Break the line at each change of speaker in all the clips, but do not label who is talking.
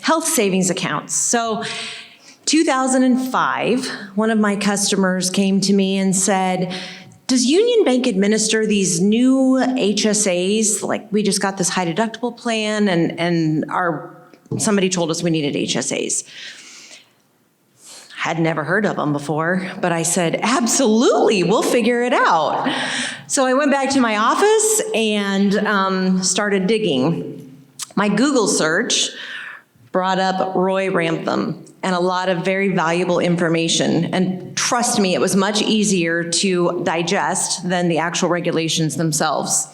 health savings accounts. So 2005, one of my customers came to me and said, does Union Bank administer these new HSAs? Like, we just got this high deductible plan and somebody told us we needed HSAs. Had never heard of them before, but I said, absolutely, we'll figure it out. So I went back to my office and started digging. My Google search brought up Roy Ramthun and a lot of very valuable information. And trust me, it was much easier to digest than the actual regulations themselves.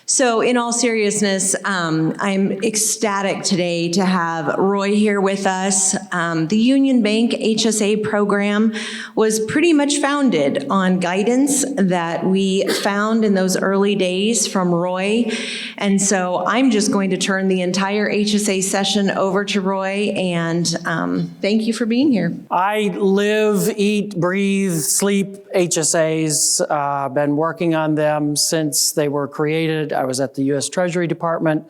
So in all seriousness, I'm ecstatic today to have Roy here with us. The Union Bank HSA program was pretty much founded on guidance that we found in those early days from Roy. And so I'm just going to turn the entire HSA session over to Roy, and thank you for being here.
I live, eat, breathe, sleep HSAs. I've been working on them since they were created. I was at the U.S. Treasury Department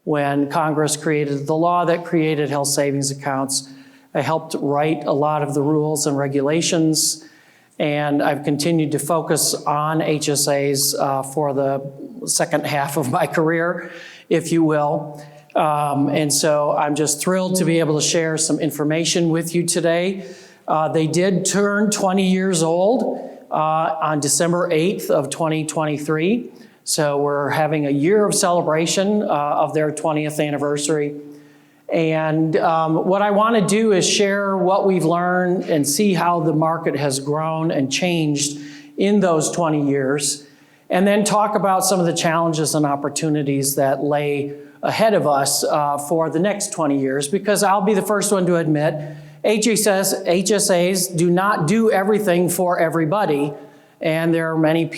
when Congress created the law that created health savings accounts. I helped write a lot of the rules and regulations, and I've continued to focus on HSAs for the second half of my career, if you will. And so I'm just thrilled to be able to share some information with you today. They did turn 20 years old on December 8th of 2023. So we're having a year of celebration of their 20th anniversary. And what I want to do is share what we've learned and see how the market has grown and changed in those 20 years. And then talk about some of the challenges and opportunities that lay ahead of us for the next 20 years, because I'll be the first one to admit HSAs do not do everything for everybody. And there are many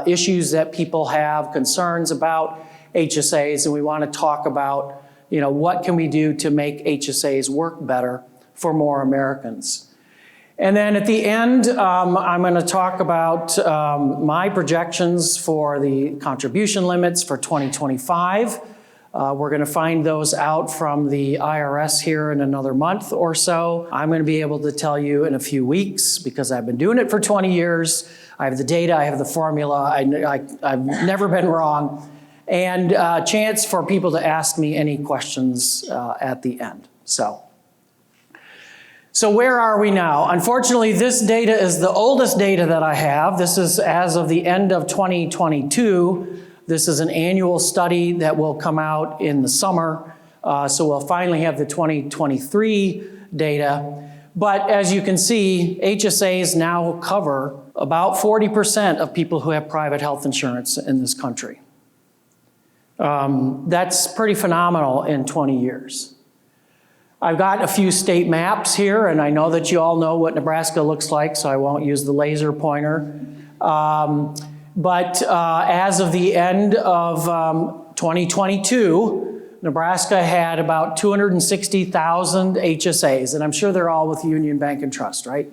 issues that people have, concerns about HSAs, and we want to talk about, what can we do to make HSAs work better for more Americans. And then at the end, I'm going to talk about my projections for the contribution limits for 2025. We're going to find those out from the IRS here in another month or so. I'm going to be able to tell you in a few weeks, because I've been doing it for 20 years. I have the data, I have the formula, I've never been wrong. And a chance for people to ask me any questions at the end. So where are we now? Unfortunately, this data is the oldest data that I have. This is as of the end of 2022. This is an annual study that will come out in the summer. So we'll finally have the 2023 data. But as you can see, HSAs now cover about 40% of people who have private health insurance in this country. That's pretty phenomenal in 20 years. I've got a few state maps here, and I know that you all know what Nebraska looks like, so I won't use the laser pointer. But as of the end of 2022, Nebraska had about 260,000 HSAs, and I'm sure they're all with Union Bank and Trust, right?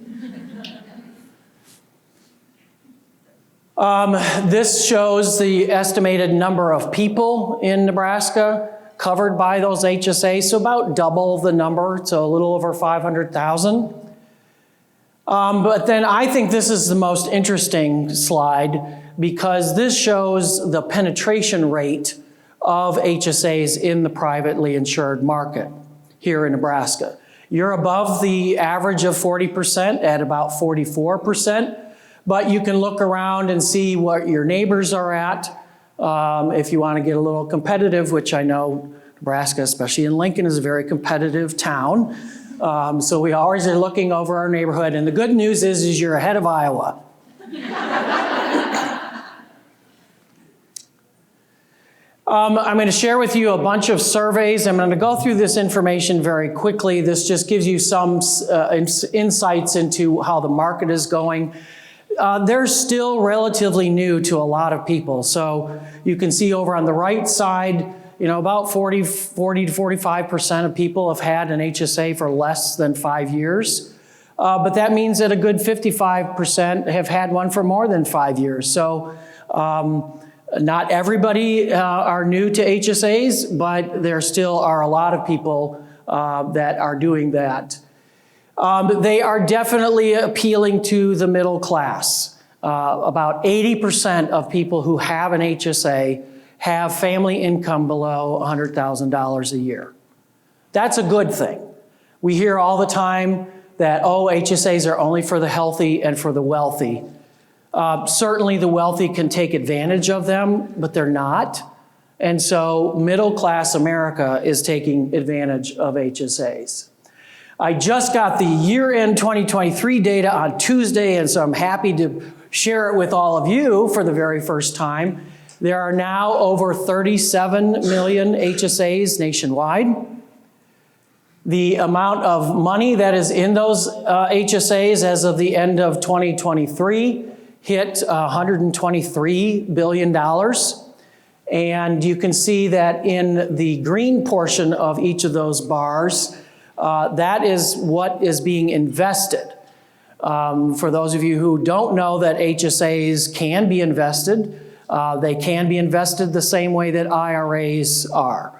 This shows the estimated number of people in Nebraska covered by those HSAs, so about double the number, so a little over 500,000. But then I think this is the most interesting slide, because this shows the penetration rate of HSAs in the privately insured market here in Nebraska. You're above the average of 40% at about 44%, but you can look around and see what your neighbors are at. If you want to get a little competitive, which I know Nebraska, especially in Lincoln, is a very competitive town. So we always are looking over our neighborhood, and the good news is you're ahead of Iowa. I'm going to share with you a bunch of surveys. I'm going to go through this information very quickly. This just gives you some insights into how the market is going. They're still relatively new to a lot of people. So you can see over on the right side, about 40 to 45% of people have had an HSA for less than 5 years. But that means that a good 55% have had one for more than 5 years. So not everybody are new to HSAs, but there still are a lot of people that are doing that. They are definitely appealing to the middle class. About 80% of people who have an HSA have family income below $100,000 a year. That's a good thing. We hear all the time that, oh, HSAs are only for the healthy and for the wealthy. Certainly the wealthy can take advantage of them, but they're not. And so middle class America is taking advantage of HSAs. I just got the year-end 2023 data on Tuesday, and so I'm happy to share it with all of you for the very first time. There are now over 37 million HSAs nationwide. The amount of money that is in those HSAs as of the end of 2023 hit $123 billion. And you can see that in the green portion of each of those bars, that is what is being invested. For those of you who don't know that HSAs can be invested, they can be invested the same way that IRAs are.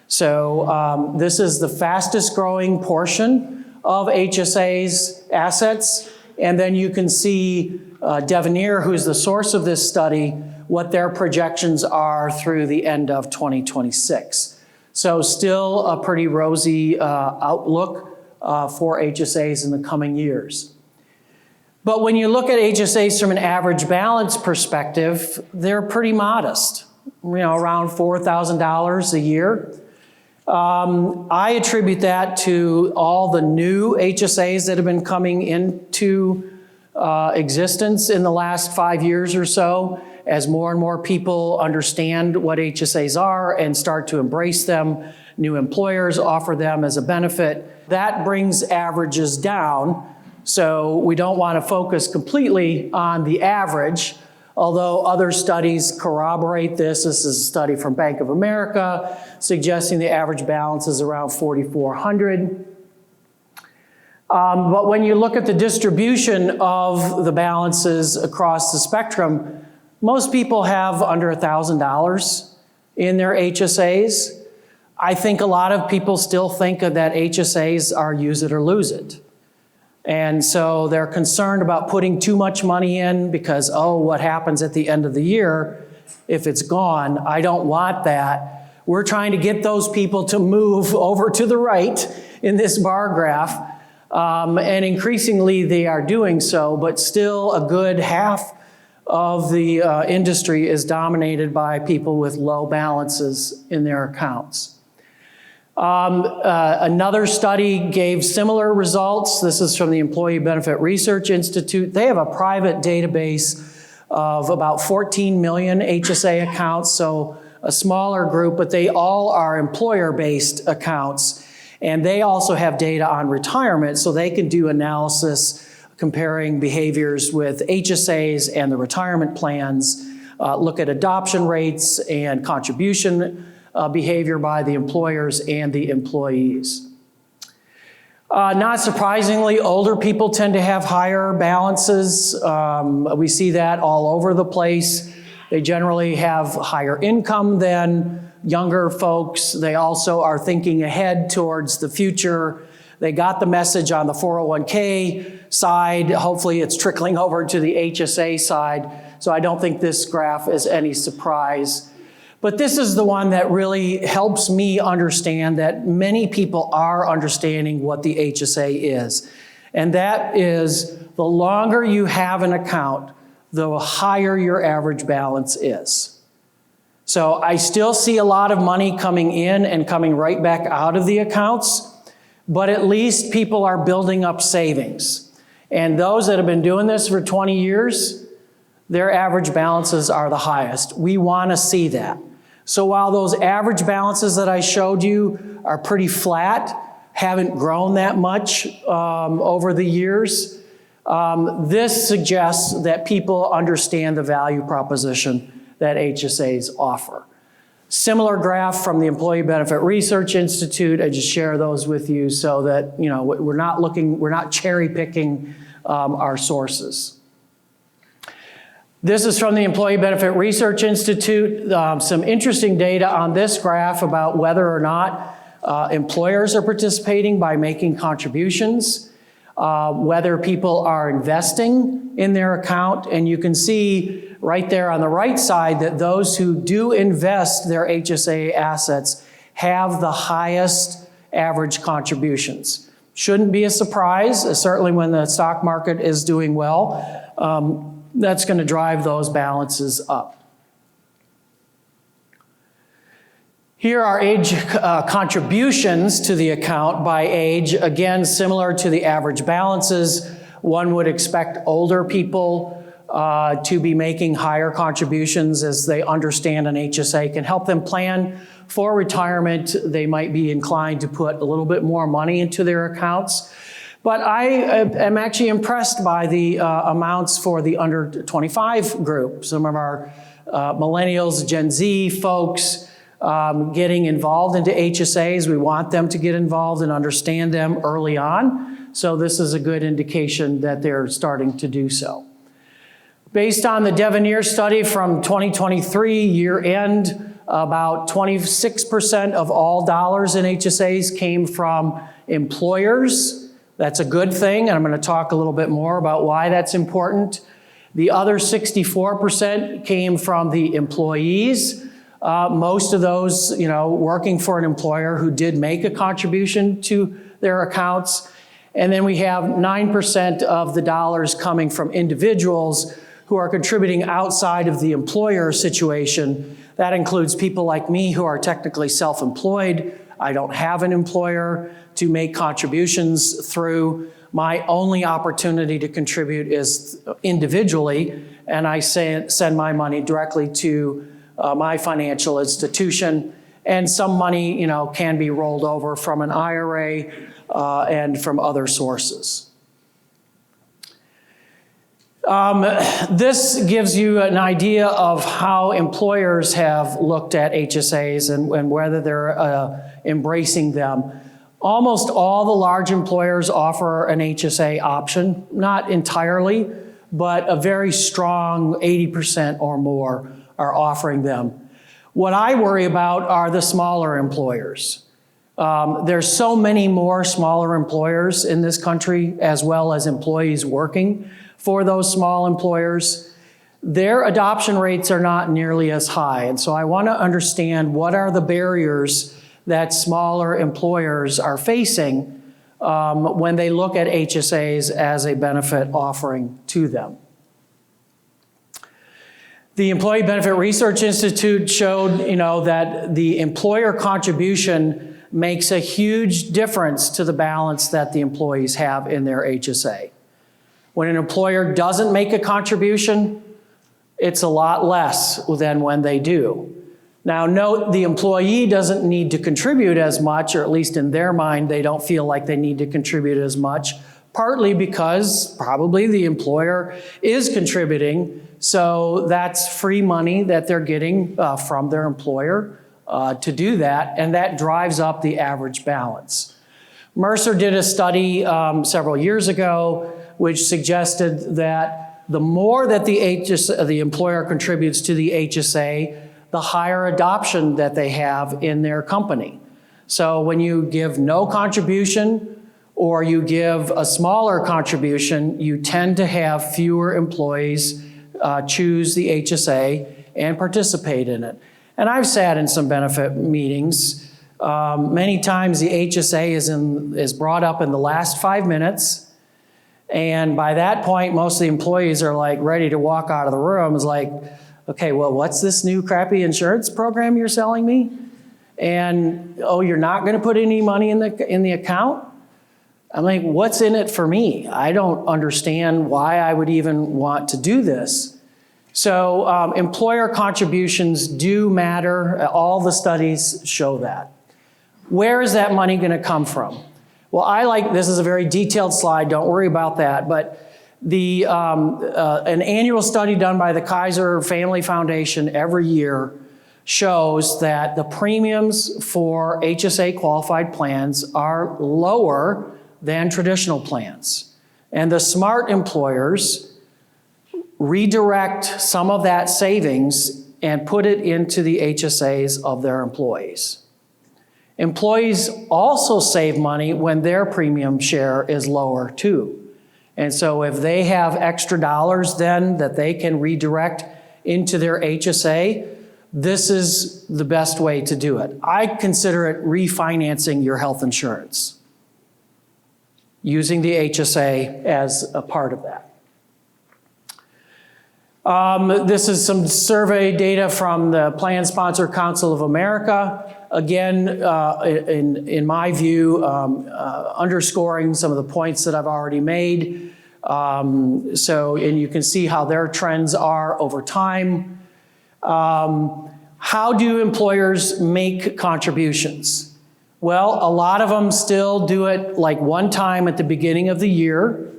So this is the fastest growing portion of HSA's assets. And then you can see Devenir, who's the source of this study, what their projections are through the end of 2026. So still a pretty rosy outlook for HSAs in the coming years. But when you look at HSAs from an average balance perspective, they're pretty modest, around $4,000 a year. I attribute that to all the new HSAs that have been coming into existence in the last 5 years or so, as more and more people understand what HSAs are and start to embrace them. New employers offer them as a benefit. That brings averages down. So we don't want to focus completely on the average, although other studies corroborate this. This is a study from Bank of America suggesting the average balance is around $4,400. But when you look at the distribution of the balances across the spectrum, most people have under $1,000 in their HSAs. I think a lot of people still think that HSAs are use it or lose it. And so they're concerned about putting too much money in because, oh, what happens at the end of the year if it's gone? I don't want that. We're trying to get those people to move over to the right in this bar graph. And increasingly they are doing so, but still a good half of the industry is dominated by people with low balances in their accounts. Another study gave similar results. This is from the Employee Benefit Research Institute. They have a private database of about 14 million HSA accounts, so a smaller group, but they all are employer-based accounts. And they also have data on retirement, so they can do analysis comparing behaviors with HSAs and the retirement plans, look at adoption rates and contribution behavior by the employers and the employees. Not surprisingly, older people tend to have higher balances. We see that all over the place. They generally have higher income than younger folks. They also are thinking ahead towards the future. They got the message on the 401k side. Hopefully it's trickling over to the HSA side. So I don't think this graph is any surprise. But this is the one that really helps me understand that many people are understanding what the HSA is. And that is, the longer you have an account, the higher your average balance is. So I still see a lot of money coming in and coming right back out of the accounts, but at least people are building up savings. And those that have been doing this for 20 years, their average balances are the highest. We want to see that. So while those average balances that I showed you are pretty flat, haven't grown that much over the years, this suggests that people understand the value proposition that HSAs offer. Similar graph from the Employee Benefit Research Institute. I just share those with you so that we're not cherry picking our sources. This is from the Employee Benefit Research Institute. Some interesting data on this graph about whether or not Employers are participating by making contributions, whether people are investing in their account, and you can see right there on the right side that those who do invest their HSA assets have the highest average contributions. Shouldn't be a surprise, certainly when the stock market is doing well. That's going to drive those balances up. Here are age contributions to the account by age. Again, similar to the average balances, one would expect older people to be making higher contributions as they understand an HSA can help them plan for retirement. They might be inclined to put a little bit more money into their accounts. But I am actually impressed by the amounts for the under 25 group. Some of our millennials, Gen Z folks, getting involved into HSAs. We want them to get involved and understand them early on. So this is a good indication that they're starting to do so. Based on the Devenir study from 2023 year end, about 26% of all dollars in HSAs came from employers. That's a good thing, and I'm going to talk a little bit more about why that's important. The other 64% came from the employees. Most of those, working for an employer who did make a contribution to their accounts. And then we have 9% of the dollars coming from individuals who are contributing outside of the employer situation. That includes people like me who are technically self-employed. I don't have an employer to make contributions through. My only opportunity to contribute is individually, and I send my money directly to my financial institution, and some money, can be rolled over from an IRA and from other sources. This gives you an idea of how employers have looked at HSAs and whether they're embracing them. Almost all the large employers offer an HSA option, not entirely, but a very strong 80% or more are offering them. What I worry about are the smaller employers. There's so many more smaller employers in this country, as well as employees working for those small employers. Their adoption rates are not nearly as high. And so I want to understand what are the barriers that smaller employers are facing when they look at HSAs as a benefit offering to them. The Employee Benefit Research Institute showed, that the employer contribution makes a huge difference to the balance that the employees have in their HSA. When an employer doesn't make a contribution, it's a lot less than when they do. Now, note the employee doesn't need to contribute as much, or at least in their mind, they don't feel like they need to contribute as much, partly because probably the employer is contributing. So that's free money that they're getting from their employer to do that, and that drives up the average balance. Mercer did a study several years ago which suggested that the more that the employer contributes to the HSA, the higher adoption that they have in their company. So when you give no contribution or you give a smaller contribution, you tend to have fewer employees choose the HSA and participate in it. And I've sat in some benefit meetings. Many times the HSA is brought up in the last 5 minutes. And by that point, most of the employees are like ready to walk out of the room. It's like, okay, well, what's this new crappy insurance program you're selling me? And, oh, you're not going to put any money in the account? I'm like, what's in it for me? I don't understand why I would even want to do this. So employer contributions do matter. All the studies show that. Where is that money going to come from? Well, this is a very detailed slide. Don't worry about that. But an annual study done by the Kaiser Family Foundation every year shows that the premiums for HSA qualified plans are lower than traditional plans. And the smart employers redirect some of that savings and put it into the HSAs of their employees. Employees also save money when their premium share is lower too. And so if they have extra dollars then that they can redirect into their HSA, this is the best way to do it. I consider it refinancing your health insurance, using the HSA as a part of that. This is some survey data from the Plan Sponsor Council of America. Again, in my view, underscoring some of the points that I've already made. And you can see how their trends are over time. How do employers make contributions? Well, a lot of them still do it like one time at the beginning of the year.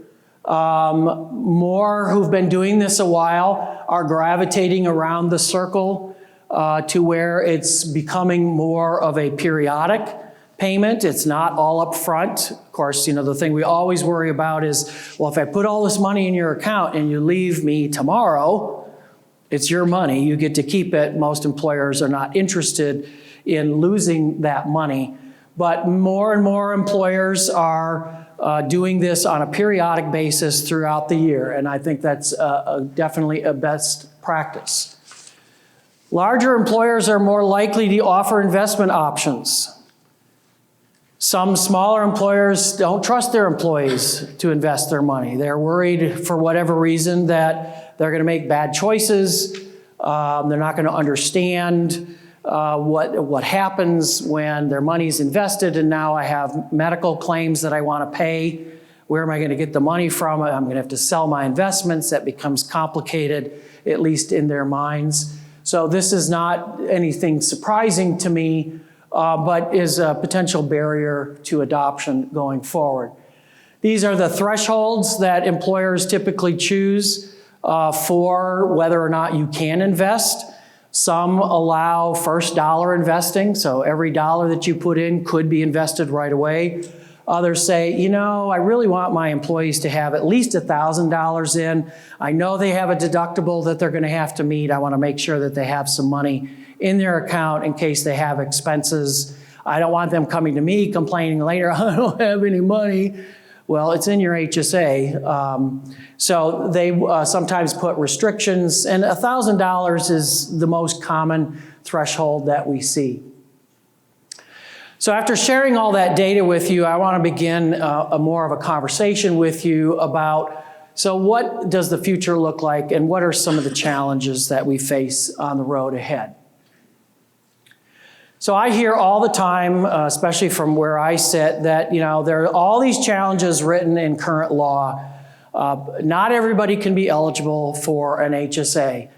More who've been doing this a while are gravitating around the circle to where it's becoming more of a periodic payment. It's not all up front. Of course, the thing we always worry about is, well, if I put all this money in your account and you leave me tomorrow, it's your money. You get to keep it. Most employers are not interested in losing that money. But more and more employers are doing this on a periodic basis throughout the year, and I think that's definitely a best practice. Larger employers are more likely to offer investment options. Some smaller employers don't trust their employees to invest their money. They're worried for whatever reason that they're going to make bad choices. They're not going to understand what happens when their money's invested and now I have medical claims that I want to pay. Where am I going to get the money from? I'm going to have to sell my investments. That becomes complicated, at least in their minds. So this is not anything surprising to me, but is a potential barrier to adoption going forward. These are the thresholds that employers typically choose for whether or not you can invest. Some allow first dollar investing, so every dollar that you put in could be invested right away. Others say, I really want my employees to have at least $1,000 in. I know they have a deductible that they're going to have to meet. I want to make sure that they have some money in their account in case they have expenses. I don't want them coming to me complaining later, I don't have any money. Well, it's in your HSA. So they sometimes put restrictions, and $1,000 is the most common threshold that we see. So after sharing all that data with you, I want to begin more of a conversation with you about, so what does the future look like and what are some of the challenges that we face on the road ahead? So I hear all the time, especially from where I sit, that there are all these challenges written in current law. Not everybody can be eligible for an HSA.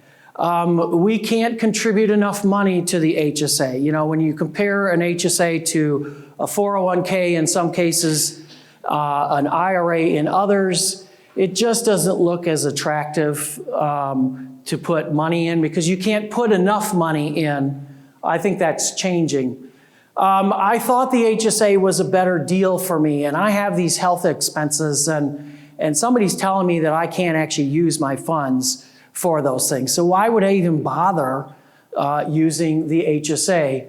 We can't contribute enough money to the HSA. When you compare an HSA to a 401k in some cases, an IRA in others, it just doesn't look as attractive to put money in because you can't put enough money in. I think that's changing. I thought the HSA was a better deal for me, and I have these health expenses, and somebody's telling me that I can't actually use my funds for those things. So why would I even bother using the HSA?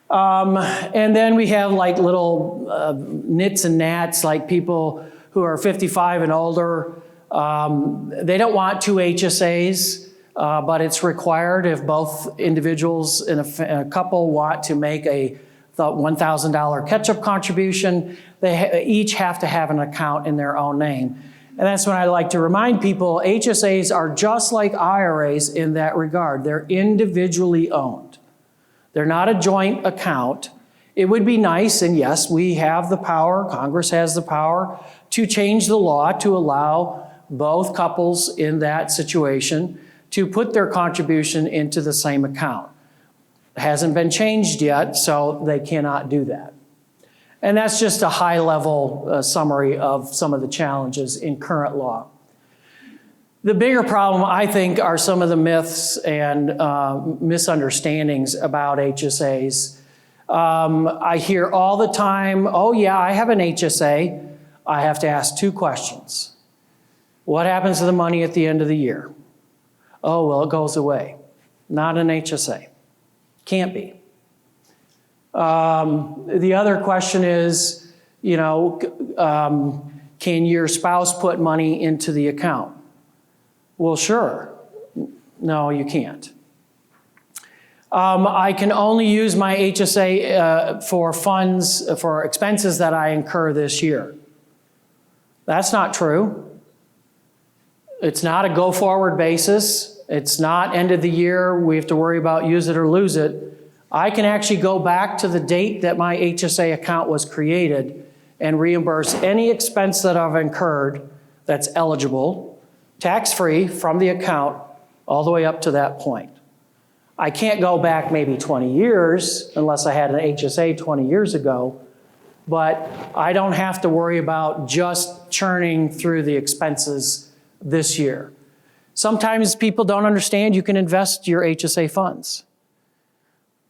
And then we have like little nits and gnats, like people who are 55 and older. They don't want 2 HSAs. But it's required if both individuals in a couple want to make a $1,000 catch-up contribution, they each have to have an account in their own name. And that's when I like to remind people, HSAs are just like IRAs in that regard. They're individually owned. They're not a joint account. It would be nice, and yes, we have the power, Congress has the power, to change the law to allow both couples in that situation to put their contribution into the same account. It hasn't been changed yet, so they cannot do that. And that's just a high-level summary of some of the challenges in current law. The bigger problem, I think, are some of the myths and misunderstandings about HSAs. I hear all the time, oh yeah, I have an HSA. I have to ask 2 questions. What happens to the money at the end of the year? Oh, well, it goes away. Not an HSA. Can't be. The other question is, can your spouse put money into the account? Well, sure. No, you can't. I can only use my HSA for funds, for expenses that I incur this year. That's not true. It's not a go-forward basis. It's not end of the year, we have to worry about use it or lose it. I can actually go back to the date that my HSA account was created and reimburse any expense that I've incurred that's eligible, tax-free from the account, all the way up to that point. I can't go back maybe 20 years unless I had an HSA 20 years ago, but I don't have to worry about just churning through the expenses this year. Sometimes people don't understand you can invest your HSA funds.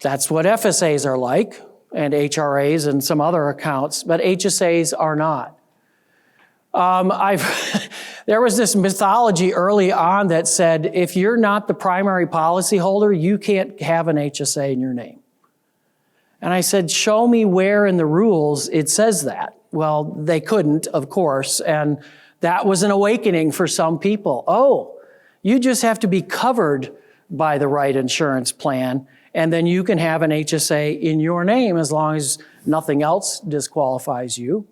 That's what FSAs are like, and HRAs and some other accounts, but HSAs are not. There was this mythology early on that said, if you're not the primary policyholder, you can't have an HSA in your name. And I said, show me where in the rules it says that. Well, they couldn't, of course, and that was an awakening for some people. Oh, you just have to be covered by the right insurance plan, and then you can have an HSA in your name as long as nothing else disqualifies you.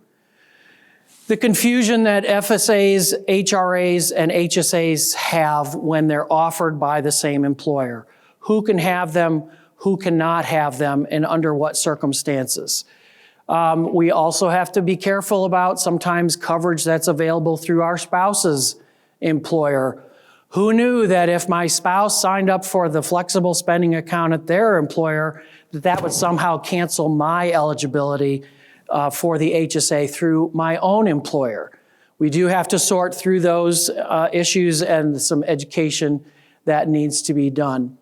The confusion that FSAs, HRAs, and HSAs have when they're offered by the same employer. Who can have them, who cannot have them, and under what circumstances. We also have to be careful about sometimes coverage that's available through our spouse's employer. Who knew that if my spouse signed up for the flexible spending account at their employer, that would somehow cancel my eligibility for the HSA through my own employer? We do have to sort through those issues and some education that needs to be done.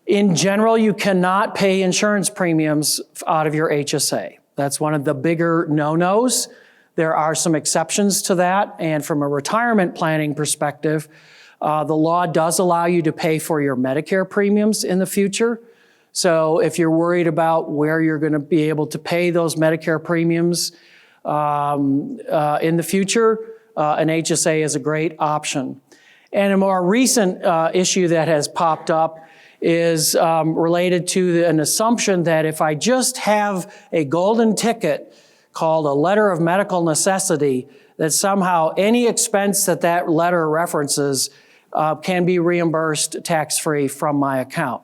In general, you cannot pay insurance premiums out of your HSA. That's one of the bigger no-nos. There are some exceptions to that, and from a retirement planning perspective, the law does allow you to pay for your Medicare premiums in the future. So if you're worried about where you're going to be able to pay those Medicare premiums in the future, an HSA is a great option. And a more recent issue that has popped up is related to an assumption that if I just have a golden ticket called a letter of medical necessity, that somehow any expense that that letter references can be reimbursed tax-free from my account.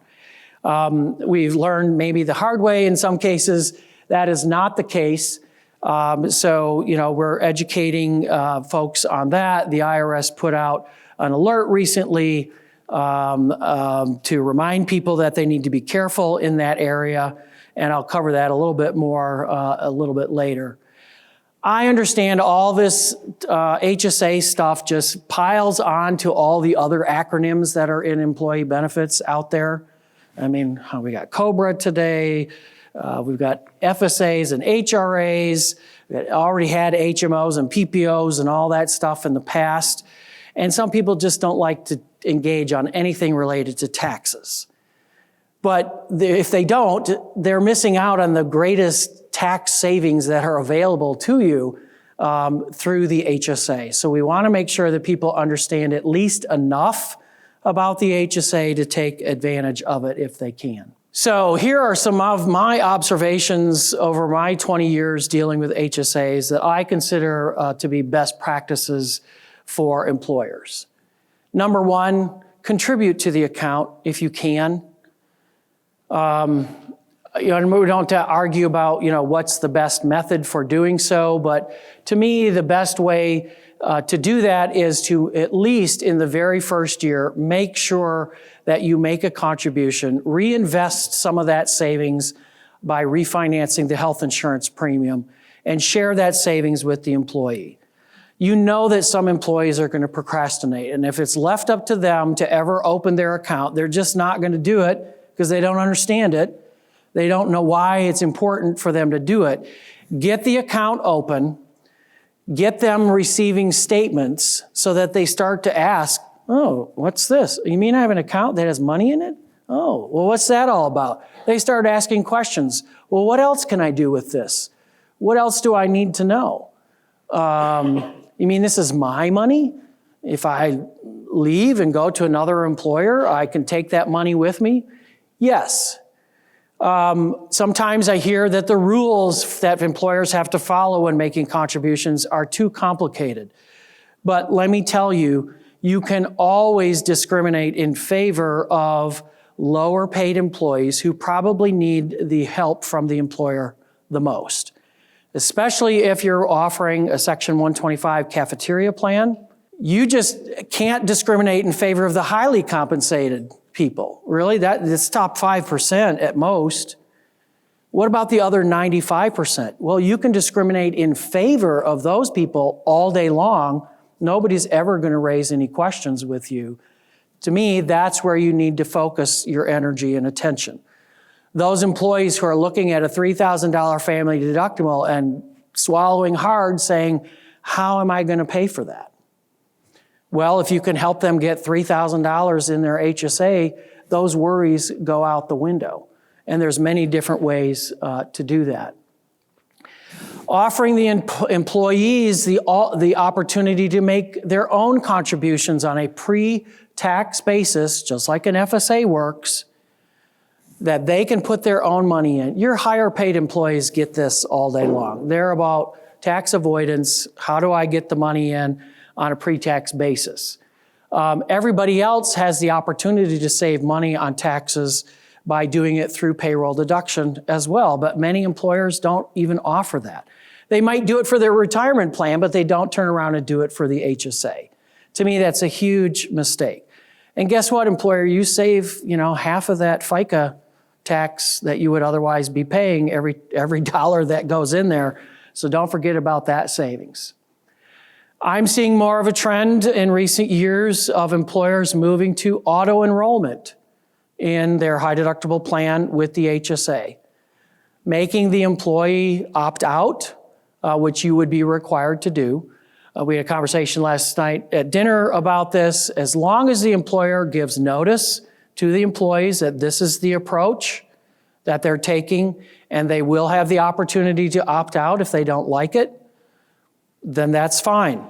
We've learned maybe the hard way in some cases that is not the case. So, we're educating folks on that. The IRS put out an alert recently to remind people that they need to be careful in that area, and I'll cover that a little bit more a little bit later. I understand all this HSA stuff just piles on to all the other acronyms that are in employee benefits out there. I mean, we got COBRA today, we've got FSAs and HRAs, that already had HMOs and PPOs and all that stuff in the past. And some people just don't like to engage on anything related to taxes. But if they don't, they're missing out on the greatest tax savings that are available to you through the HSA. So we want to make sure that people understand at least enough about the HSA to take advantage of it if they can. So here are some of my observations over my 20 years dealing with HSAs that I consider to be best practices for employers. Number one, contribute to the account if you can. And we don't argue about, what's the best method for doing so, but to me, the best way to do that is to, at least in the very first year, make sure that you make a contribution, reinvest some of that savings by refinancing the health insurance premium, and share that savings with the employee. You know that some employees are going to procrastinate, and if it's left up to them to ever open their account, they're just not going to do it because they don't understand it. They don't know why it's important for them to do it. Get the account open, get them receiving statements so that they start to ask, oh, what's this? You mean I have an account that has money in it? Oh, well, what's that all about? They start asking questions. Well, what else can I do with this? What else do I need to know? You mean this is my money? If I leave and go to another employer, I can take that money with me? Yes. Sometimes I hear that the rules that employers have to follow when making contributions are too complicated. But let me tell you, you can always discriminate in favor of lower paid employees who probably need the help from the employer the most. Especially if you're offering a Section 125 cafeteria plan, you just can't discriminate in favor of the highly compensated people. Really, that's top 5% at most. What about the other 95%? Well, you can discriminate in favor of those people all day long. Nobody's ever going to raise any questions with you. To me, that's where you need to focus your energy and attention. Those employees who are looking at a $3,000 family deductible and swallowing hard saying, how am I going to pay for that? Well, if you can help them get $3,000 in their HSA, those worries go out the window. And there's many different ways to do that. Offering the employees the opportunity to make their own contributions on a pre-tax basis, just like an FSA works, that they can put their own money in. Your higher paid employees get this all day long. They're about tax avoidance. How do I get the money in on a pre-tax basis? Everybody else has the opportunity to save money on taxes by doing it through payroll deduction as well, but many employers don't even offer that. They might do it for their retirement plan, but they don't turn around and do it for the HSA. To me, that's a huge mistake. And guess what, employer? You save, half of that FICA tax that you would otherwise be paying every dollar that goes in there. So don't forget about that savings. I'm seeing more of a trend in recent years of employers moving to auto-enrollment in their high deductible plan with the HSA, making the employee opt out, which you would be required to do. We had a conversation last night at dinner about this. As long as the employer gives notice to the employees that this is the approach that they're taking, and they will have the opportunity to opt out if they don't like it, then that's fine.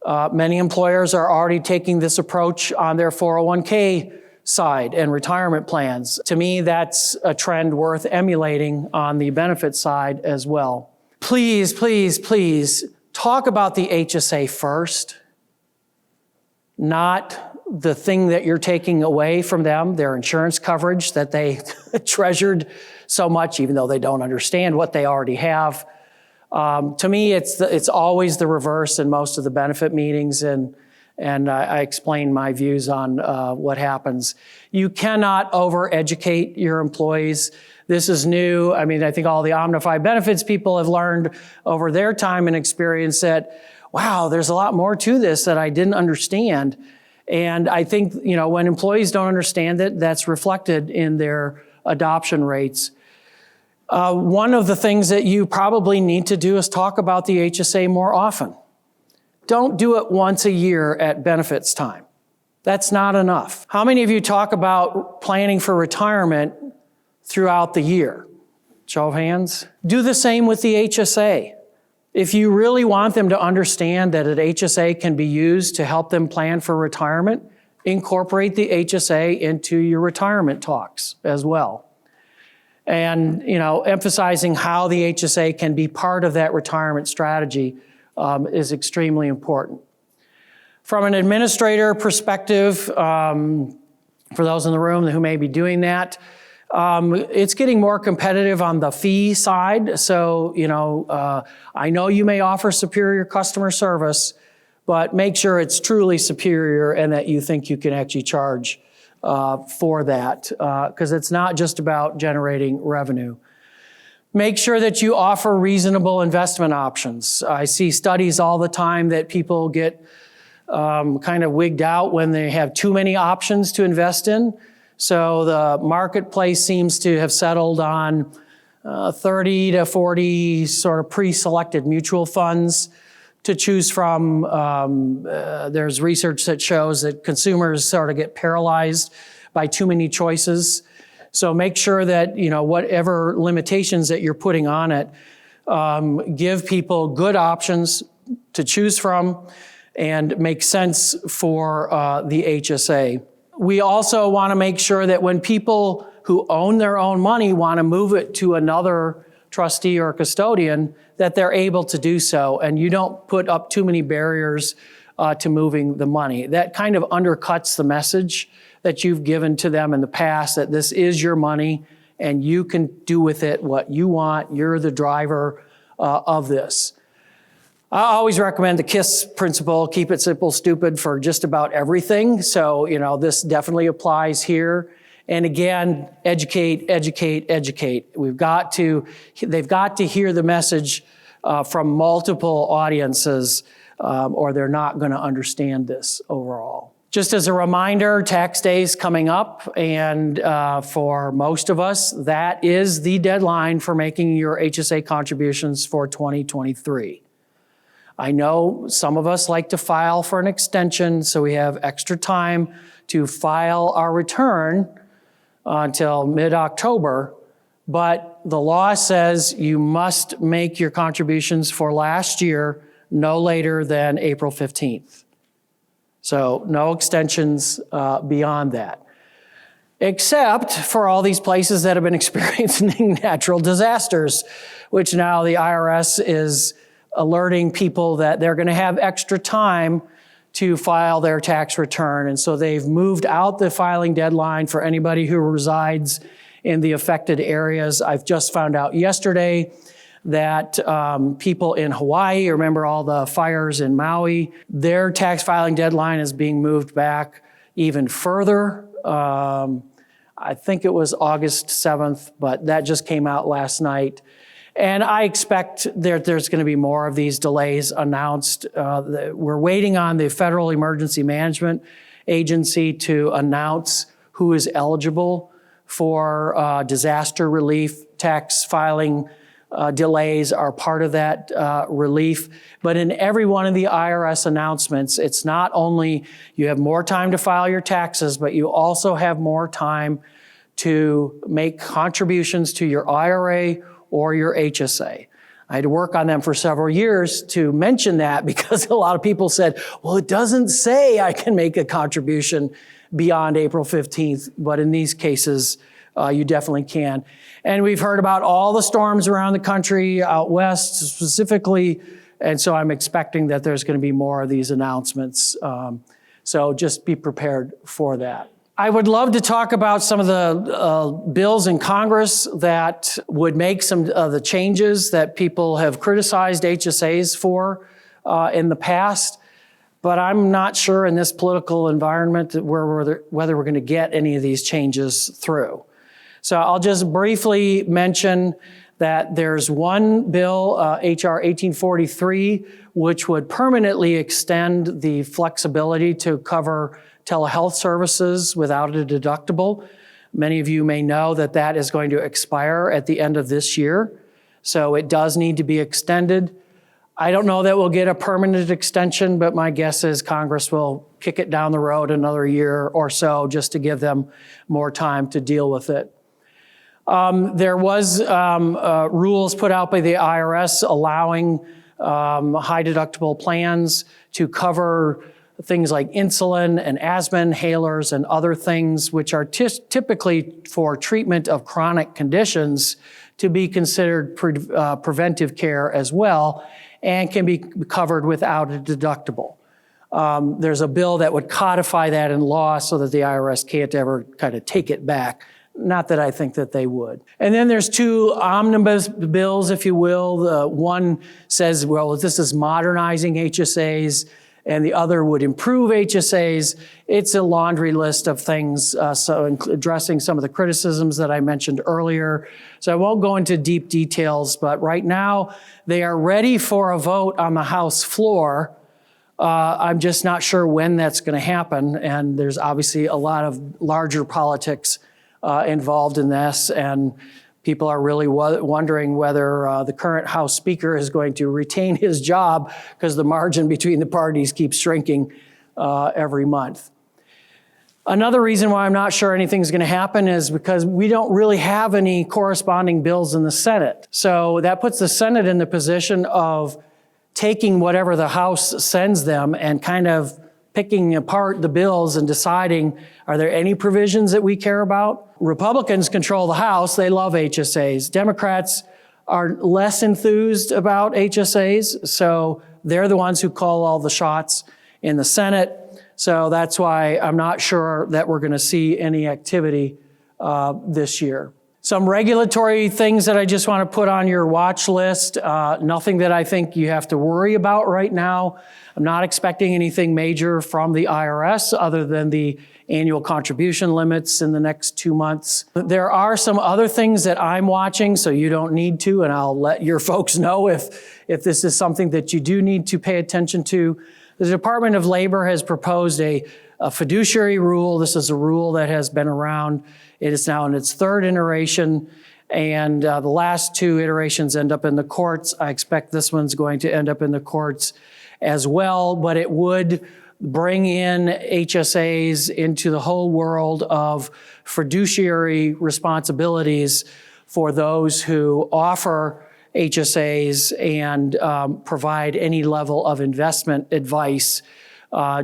Many employers are already taking this approach on their 401k side and retirement plans. To me, that's a trend worth emulating on the benefit side as well. Please, please, please talk about the HSA first, not the thing that you're taking away from them, their insurance coverage that they treasured so much, even though they don't understand what they already have. To me, it's always the reverse in most of the benefit meetings, and I explain my views on what happens. You cannot over-educate your employees. This is new. I mean, I think all the Omnify benefits people have learned over their time and experience that, wow, there's a lot more to this that I didn't understand. And I think, when employees don't understand it, that's reflected in their adoption rates. One of the things that you probably need to do is talk about the HSA more often. Don't do it once a year at benefits time. That's not enough. How many of you talk about planning for retirement throughout the year? Show of hands. Do the same with the HSA. If you really want them to understand that an HSA can be used to help them plan for retirement, incorporate the HSA into your retirement talks as well. And, emphasizing how the HSA can be part of that retirement strategy is extremely important. From an administrator perspective, for those in the room who may be doing that, it's getting more competitive on the fee side. So, I know you may offer superior customer service, but make sure it's truly superior and that you think you can actually charge for that, because it's not just about generating revenue. Make sure that you offer reasonable investment options. I see studies all the time that people get kind of wigged out when they have too many options to invest in. So the marketplace seems to have settled on 30 to 40 sort of pre-selected mutual funds to choose from. There's research that shows that consumers sort of get paralyzed by too many choices. So make sure that, whatever limitations that you're putting on it, give people good options to choose from and make sense for the HSA. We also want to make sure that when people who own their own money want to move it to another trustee or custodian, that they're able to do so, and you don't put up too many barriers to moving the money. That kind of undercuts the message that you've given to them in the past, that this is your money and you can do with it what you want. You're the driver of this. I always recommend the KISS principle, keep it simple, stupid, for just about everything. So, this definitely applies here. And again, educate, educate, educate. They've got to hear the message from multiple audiences, or they're not going to understand this overall. Just as a reminder, tax day is coming up, and for most of us, that is the deadline for making your HSA contributions for 2023. I know some of us like to file for an extension, so we have extra time to file our return until mid-October, but the law says you must make your contributions for last year no later than April 15th. So no extensions beyond that, except for all these places that have been experiencing natural disasters, which now the IRS is alerting people that they're going to have extra time to file their tax return. And so they've moved out the filing deadline for anybody who resides in the affected areas. I've just found out yesterday that people in Hawaii, remember all the fires in Maui, their tax filing deadline is being moved back even further. I think it was August 7th, but that just came out last night. And I expect there's going to be more of these delays announced. We're waiting on the Federal Emergency Management Agency to announce who is eligible for disaster relief. Tax filing delays are part of that relief. But in every one of the IRS announcements, it's not only you have more time to file your taxes, but you also have more time to make contributions to your IRA or your HSA. I had to work on them for several years to mention that, because a lot of people said, well, it doesn't say I can make a contribution beyond April 15th, but in these cases, you definitely can. And we've heard about all the storms around the country, out west specifically, and so I'm expecting that there's going to be more of these announcements. So just be prepared for that. I would love to talk about some of the bills in Congress that would make some of the changes that people have criticized HSAs for in the past, but I'm not sure in this political environment whether we're going to get any of these changes through. So I'll just briefly mention that there's one bill, H.R. 1843, which would permanently extend the flexibility to cover telehealth services without a deductible. Many of you may know that that is going to expire at the end of this year, so it does need to be extended. I don't know that we'll get a permanent extension, but my guess is Congress will kick it down the road another year or so just to give them more time to deal with it. There was rules put out by the IRS allowing high deductible plans to cover things like insulin and asthma inhalers and other things which are typically for treatment of chronic conditions to be considered preventive care as well, and can be covered without a deductible. There's a bill that would codify that in law so that the IRS can't ever kind of take it back. Not that I think that they would. And then there's two omnibus bills, if you will. The one says, well, this is modernizing HSAs, and the other would improve HSAs. It's a laundry list of things, so addressing some of the criticisms that I mentioned earlier. So I won't go into deep details, but right now they are ready for a vote on the House floor. I'm just not sure when that's going to happen, and there's obviously a lot of larger politics involved in this, and people are really wondering whether the current House Speaker is going to retain his job because the margin between the parties keeps shrinking every month. Another reason why I'm not sure anything's going to happen is because we don't really have any corresponding bills in the Senate. So that puts the Senate in the position of taking whatever the House sends them and kind of picking apart the bills and deciding, are there any provisions that we care about? Republicans control the House. They love HSAs. Democrats are less enthused about HSAs, so they're the ones who call all the shots in the Senate. So that's why I'm not sure that we're going to see any activity this year. Some regulatory things that I just want to put on your watch list. Nothing that I think you have to worry about right now. I'm not expecting anything major from the IRS other than the annual contribution limits in the next 2 months. There are some other things that I'm watching, so you don't need to, and I'll let your folks know if this is something that you do need to pay attention to. The Department of Labor has proposed a fiduciary rule. This is a rule that has been around. It is now in its third iteration, and the last 2 iterations end up in the courts. I expect this one's going to end up in the courts as well, but it would bring in HSAs into the whole world of fiduciary responsibilities for those who offer HSAs and provide any level of investment advice,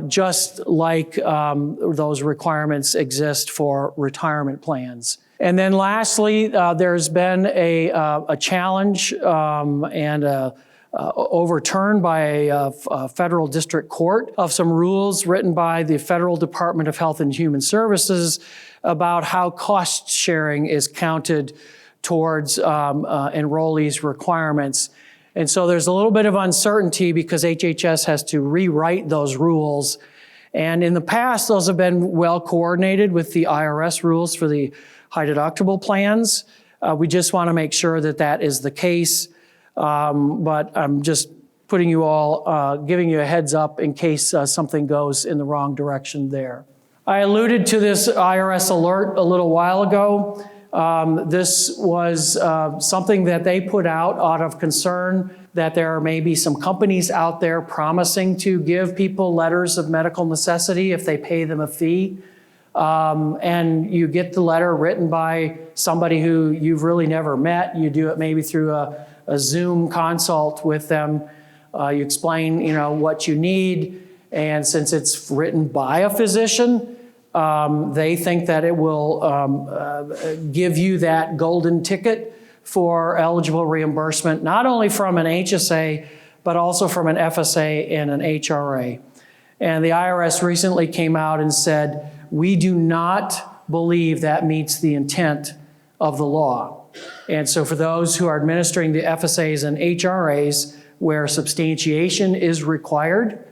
just like those requirements exist for retirement plans. And then lastly, there's been a challenge and overturned by a federal district court of some rules written by the Federal Department of Health and Human Services about how cost sharing is counted towards enrollees' requirements. And so there's a little bit of uncertainty because HHS has to rewrite those rules. And in the past, those have been well coordinated with the IRS rules for the high deductible plans. We just want to make sure that that is the case. But I'm just putting you all, giving you a heads up in case something goes in the wrong direction there. I alluded to this IRS alert a little while ago. This was something that they put out of concern that there may be some companies out there promising to give people letters of medical necessity if they pay them a fee. And you get the letter written by somebody who you've really never met. You do it maybe through a Zoom consult with them. You explain, what you need. And since it's written by a physician, they think that it will give you that golden ticket for eligible reimbursement, not only from an HSA, but also from an FSA and an HRA. And the IRS recently came out and said, we do not believe that meets the intent of the law. And so for those who are administering the FSAs and HRAs where substantiation is required,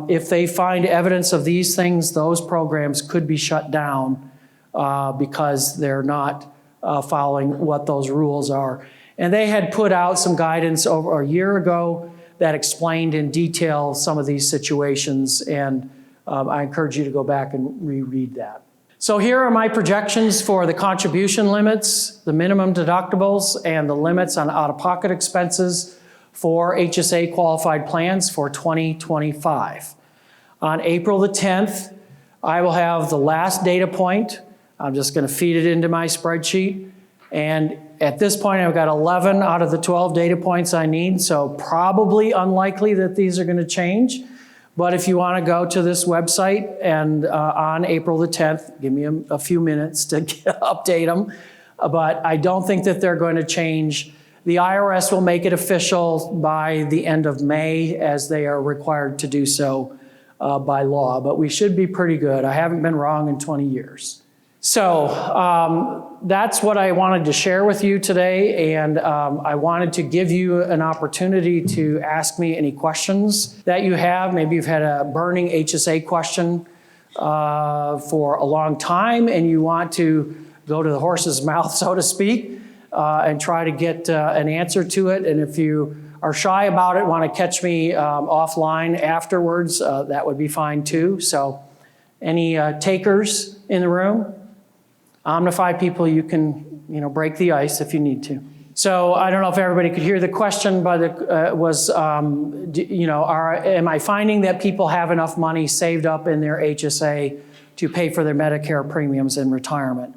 if they find evidence of these things, those programs could be shut down because they're not following what those rules are. And they had put out some guidance over a year ago that explained in detail some of these situations, and I encourage you to go back and reread that. So here are my projections for the contribution limits, the minimum deductibles, and the limits on out-of-pocket expenses for HSA qualified plans for 2025. On April the 10th, I will have the last data point. I'm just going to feed it into my spreadsheet. And at this point, I've got 11 out of the 12 data points I need, so probably unlikely that these are going to change. But if you want to go to this website and on April the 10th, give me a few minutes to update them. But I don't think that they're going to change. The IRS will make it official by the end of May, as they are required to do so by law. But we should be pretty good. I haven't been wrong in 20 years. So that's what I wanted to share with you today, and I wanted to give you an opportunity to ask me any questions that you have. Maybe you've had a burning HSA question for a long time, and you want to go to the horse's mouth, so to speak, and try to get an answer to it. And if you are shy about it, want to catch me offline afterwards, that would be fine too. So any takers in the room? Omnify people, you can, break the ice if you need to. So I don't know if everybody could hear the question, but it was, am I finding that people have enough money saved up in their HSA to pay for their Medicare premiums in retirement.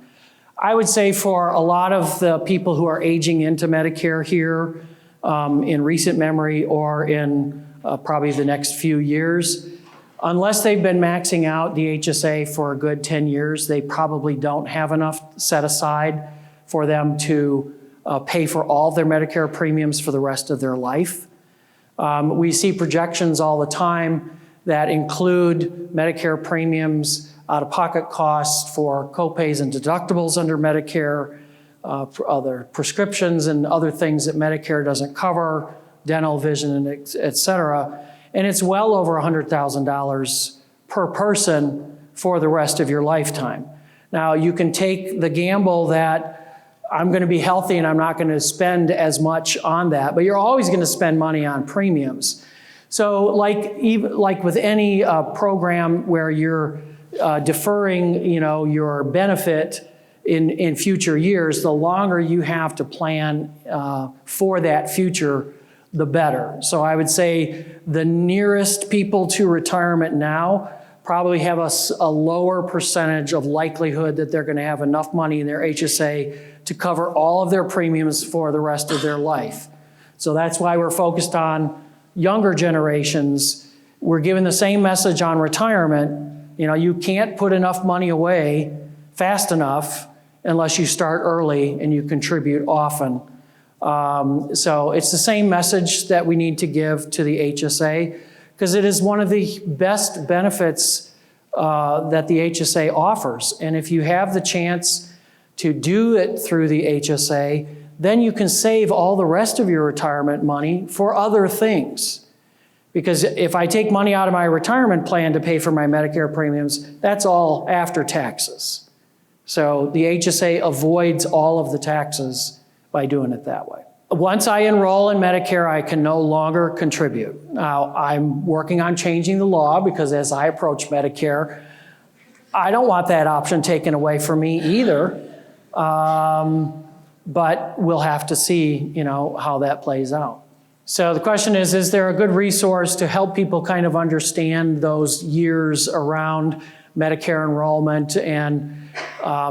I would say for a lot of the people who are aging into Medicare here in recent memory or in probably the next few years, unless they've been maxing out the HSA for a good 10 years, they probably don't have enough set aside for them to pay for all their Medicare premiums for the rest of their life. We see projections all the time that include Medicare premiums, out-of-pocket costs for copays and deductibles under Medicare, other prescriptions and other things that Medicare doesn't cover, dental, vision, and et cetera. And it's well over $100,000 per person for the rest of your lifetime. Now, you can take the gamble that I'm going to be healthy and I'm not going to spend as much on that, but you're always going to spend money on premiums. So like with any program where you're deferring, your benefit in future years, the longer you have to plan for that future, the better. So I would say the nearest people to retirement now probably have a lower percentage of likelihood that they're going to have enough money in their HSA to cover all of their premiums for the rest of their life. So that's why we're focused on younger generations. We're giving the same message on retirement. You can't put enough money away fast enough unless you start early and you contribute often. So it's the same message that we need to give to the HSA, because it is one of the best benefits that the HSA offers. And if you have the chance to do it through the HSA, then you can save all the rest of your retirement money for other things. Because if I take money out of my retirement plan to pay for my Medicare premiums, that's all after taxes. So the HSA avoids all of the taxes by doing it that way. Once I enroll in Medicare, I can no longer contribute. Now, I'm working on changing the law because as I approach Medicare, I don't want that option taken away from me either. But we'll have to see, how that plays out. So the question is there a good resource to help people kind of understand those years around Medicare enrollment? And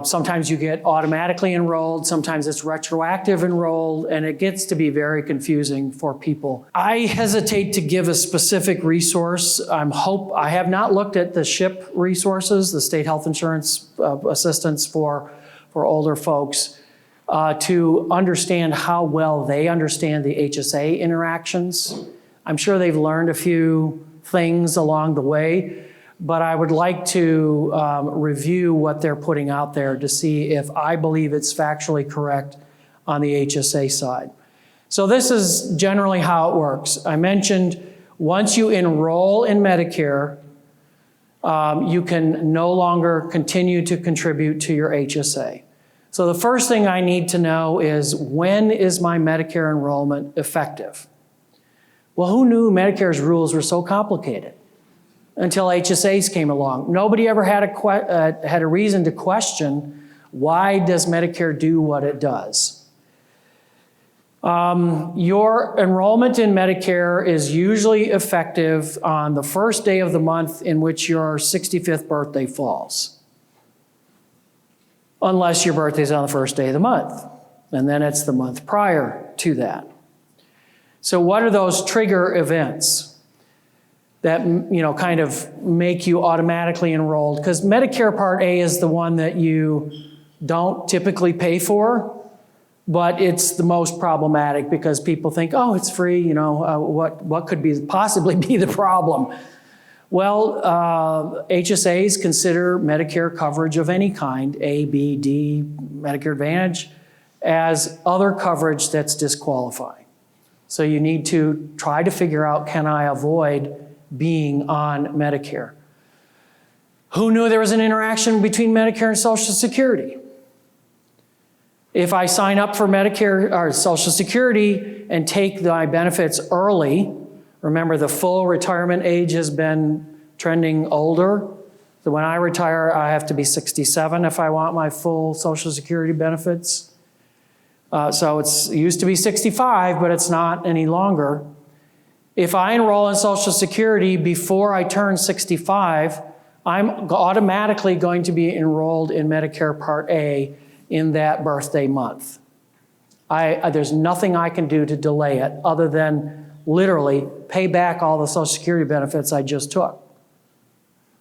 sometimes you get automatically enrolled, sometimes it's retroactive enrolled, and it gets to be very confusing for people. I hesitate to give a specific resource. I have not looked at the SHIP resources, the state health insurance assistance for older folks, to understand how well they understand the HSA interactions. I'm sure they've learned a few things along the way, but I would like to review what they're putting out there to see if I believe it's factually correct on the HSA side. So this is generally how it works. I mentioned once you enroll in Medicare, you can no longer continue to contribute to your HSA. So the first thing I need to know is, when is my Medicare enrollment effective? Well, who knew Medicare's rules were so complicated until HSAs came along? Nobody ever had a reason to question, why does Medicare do what it does? Your enrollment in Medicare is usually effective on the first day of the month in which your 65th birthday falls. Unless your birthday's on the first day of the month, and then it's the month prior to that. So what are those trigger events that kind of make you automatically enrolled? Because Medicare Part A is the one that you don't typically pay for, but it's the most problematic because people think, oh, it's free, what could possibly be the problem? Well, HSAs consider Medicare coverage of any kind, A, B, D, Medicare Advantage, as other coverage that's disqualifying. So you need to try to figure out, can I avoid being on Medicare? Who knew there was an interaction between Medicare and Social Security? If I sign up for Medicare or Social Security and take my benefits early, remember, the full retirement age has been trending older. So when I retire, I have to be 67 if I want my full Social Security benefits. So it used to be 65, but it's not any longer. If I enroll in Social Security before I turn 65, I'm automatically going to be enrolled in Medicare Part A in that birthday month. There's nothing I can do to delay it other than literally pay back all the Social Security benefits I just took.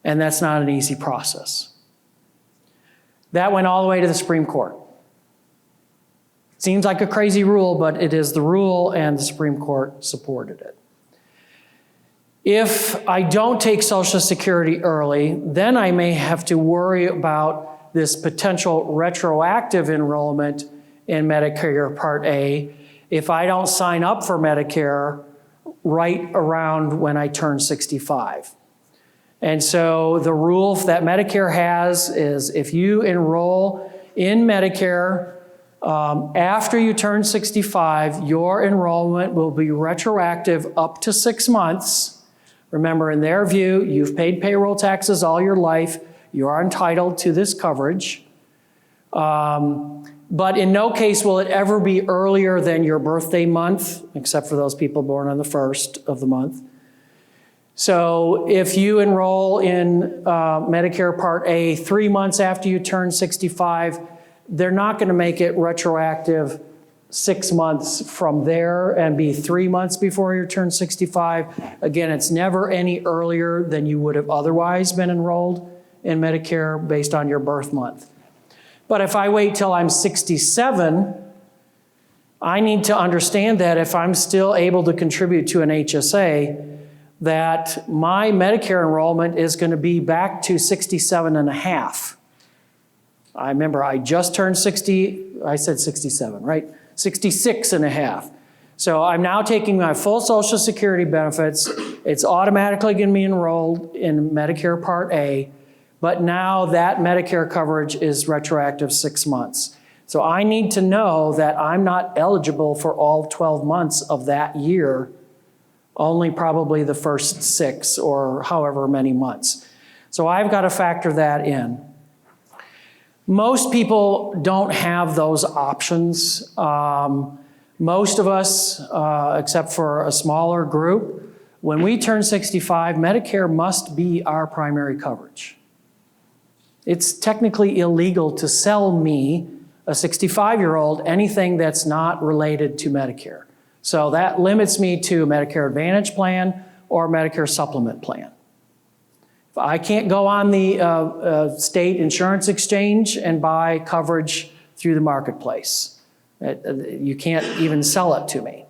And that's not an easy process. That went all the way to the Supreme Court. Seems like a crazy rule, but it is the rule, and the Supreme Court supported it. If I don't take Social Security early, then I may have to worry about this potential retroactive enrollment in Medicare Part A if I don't sign up for Medicare right around when I turn 65. And so the rule that Medicare has is if you enroll in Medicare after you turn 65, your enrollment will be retroactive up to 6 months. Remember, in their view, you've paid payroll taxes all your life. You are entitled to this coverage. But in no case will it ever be earlier than your birthday month, except for those people born on the 1st of the month. So if you enroll in Medicare Part A 3 months after you turn 65, they're not going to make it retroactive 6 months from there and be 3 months before you turn 65. Again, it's never any earlier than you would have otherwise been enrolled in Medicare based on your birth month. But if I wait till I'm 67, I need to understand that if I'm still able to contribute to an HSA, that my Medicare enrollment is going to be back to 67 and a half. I remember I just turned 60, I said 67, right? 66 and a half. So I'm now taking my full Social Security benefits. It's automatically going to be enrolled in Medicare Part A, but now that Medicare coverage is retroactive 6 months. So I need to know that I'm not eligible for all 12 months of that year, only probably the first 6 or however many months. So I've got to factor that in. Most people don't have those options. Most of us, except for a smaller group, when we turn 65, Medicare must be our primary coverage. It's technically illegal to sell me, a 65-year-old, anything that's not related to Medicare. So that limits me to a Medicare Advantage plan or Medicare Supplement plan. I can't go on the state insurance exchange and buy coverage through the marketplace. You can't even sell it to me.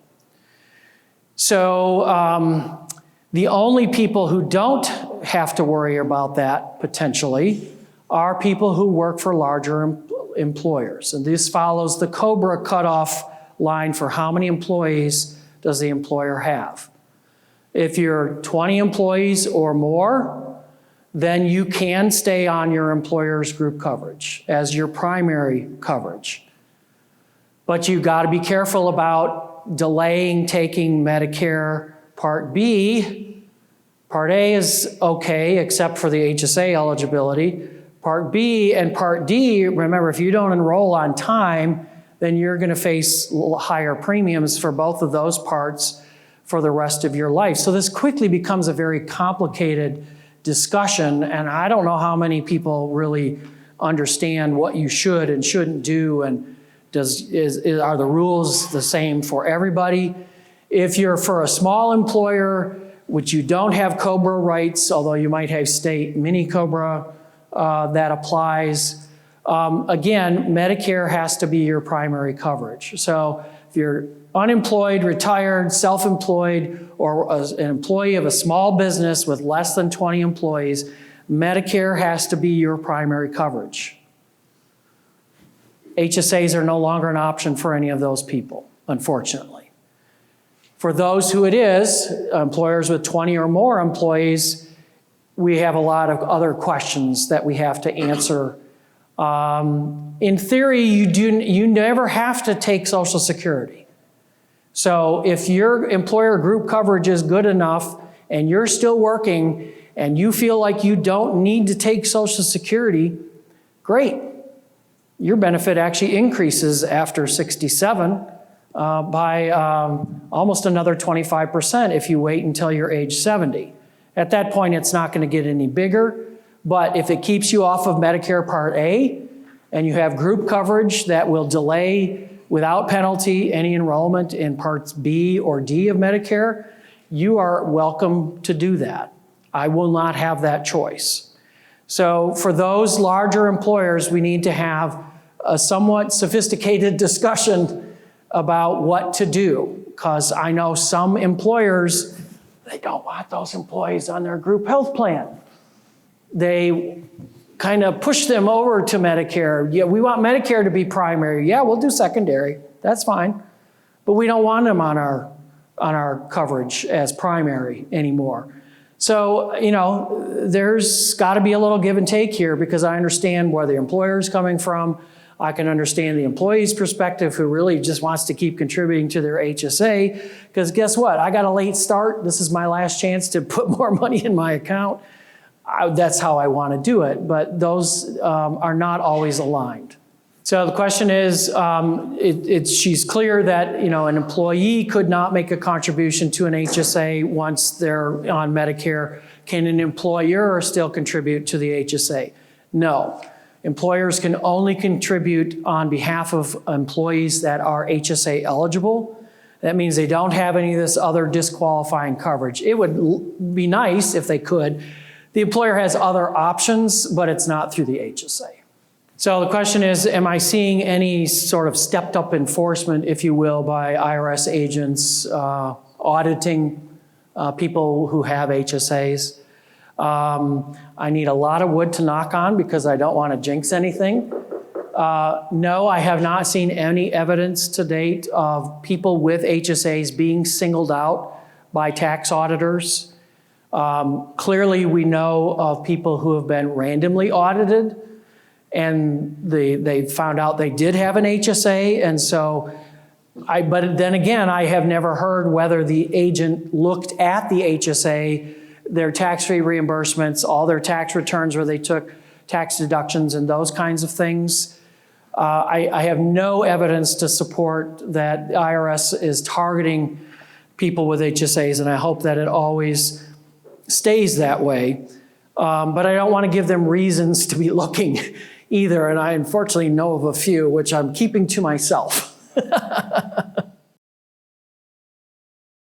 So the only people who don't have to worry about that potentially are people who work for larger employers. And this follows the COBRA cutoff line for how many employees does the employer have. If you're 20 employees or more, then you can stay on your employer's group coverage as your primary coverage. But you've got to be careful about delaying taking Medicare Part B. Part A is okay, except for the HSA eligibility. Part B and Part D, remember, if you don't enroll on time, then you're going to face higher premiums for both of those parts for the rest of your life. So this quickly becomes a very complicated discussion, and I don't know how many people really understand what you should and shouldn't do, and are the rules the same for everybody? If you're for a small employer, which you don't have COBRA rights, although you might have state mini COBRA that applies, again, Medicare has to be your primary coverage. So if you're unemployed, retired, self-employed, or an employee of a small business with less than 20 employees, Medicare has to be your primary coverage. HSAs are no longer an option for any of those people, unfortunately. For those who it is, employers with 20 or more employees, we have a lot of other questions that we have to answer. In theory, you never have to take Social Security. So if your employer group coverage is good enough and you're still working and you feel like you don't need to take Social Security, great. Your benefit actually increases after 67 by almost another 25% if you wait until you're age 70. At that point, it's not going to get any bigger, But if it keeps you off of Medicare Part A and you have group coverage that will delay without penalty any enrollment in Parts B or D of Medicare, you are welcome to do that. I will not have that choice. So for those larger employers, we need to have a somewhat sophisticated discussion about what to do, because I know some employers, they don't want those employees on their group health plan. They kind of push them over to Medicare. Yeah, we want Medicare to be primary. Yeah, we'll do secondary. That's fine. But we don't want them on our coverage as primary anymore. So, you know, there's got to be a little give and take here, because I understand where the employer is coming from. I can understand the employee's perspective who really just wants to keep contributing to their HSA, because guess what? I got a late start. This is my last chance to put more money in my account. That's how I want to do it, but those are not always aligned. So the question is, she's clear that, you know, an employee could not make a contribution to an HSA once they're on Medicare. Can an employer still contribute to the HSA? No. Employers can only contribute on behalf of employees that are HSA eligible. That means they don't have any of this other disqualifying coverage. It would be nice if they could. The employer has other options, but it's not through the HSA. So the question is, am I seeing any sort of stepped up enforcement, if you will, by IRS agents auditing people who have HSAs? I need a lot of wood to knock on because I don't want to jinx anything. No, I have not seen any evidence to date of people with HSAs being singled out by tax auditors. Clearly, we know of people who have been randomly audited, and they found out they did have an HSA, and so, but then again, I have never heard whether the agent looked at the HSA, their tax-free reimbursements, all their tax returns where they took tax deductions and those kinds of things. I have no evidence to support that the IRS is targeting people with HSAs, and I hope that it always stays that way. But I don't want to give them reasons to be looking either, and I unfortunately know of a few, which I'm keeping to myself.